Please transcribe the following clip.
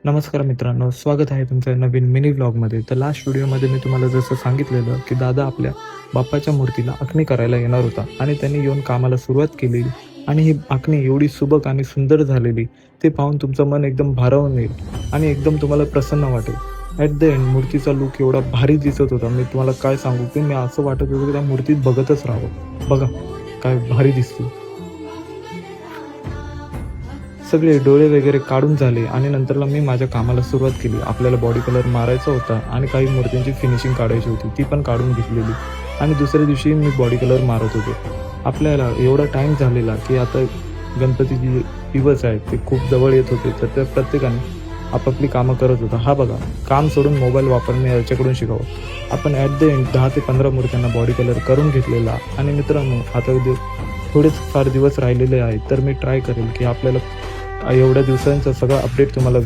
नमस्कार मित्रांनो, स्वागत आहे तुमचं नवीन मिनी व्लॉगमध्ये. तर लास्ट व्हिडिओमध्ये मी तुम्हाला जसं सांगितलेलं की दादा आपल्या बाप्पाच्या मूर्तीला आखणी करायला येणार होता आणि त्यांनी येऊन कामाला सुरुवात केली आणि ही आखणी एवढी सुबक आणि सुंदर झालेली ते पाहून तुमचं मन एकदम भारावून येईल आणि एकदम तुम्हाला प्रसन्न वाटेल. ॲट द एंड मूर्तीचा लूक एवढा भारी दिसत होता, मी तुम्हाला काय सांगू की मी असं वाटत होतं की त्या मूर्तीत बघतच राहावं. बघा काय भारी दिसते. सगळे डोळे वगैरे काढून झाले आणि नंतरला मी माझ्या कामाला सुरुवात केली. आपल्याला बॉडी कलर मारायचा होता आणि काही मूर्त्यांची फिनिशिंग काढायची होती, ती पण काढून घेतलेली आणि दुसऱ्या दिवशी मी बॉडी कलर मारत होतो. आपल्याला एवढा टाईम झालेला की आता गणपतीचे दिवस आहेत ते खूप जवळ येत होते, तर त्या प्रत्येकाने आपापली कामं करत होता. हा बघा, काम सोडून मोबाईल वापरणे याच्याकडून शिकावं. आपण ॲट द एंड 10 ते 15 मूर्त्यांना बॉडी कलर करून घेतलेला आणि मित्रांनो आता थोडेच फार दिवस राहिलेले आहेत, तर मी ट्राय करेल की आपल्याला एवढ्या दिवसांचा सगळा अपडेट तुम्हाला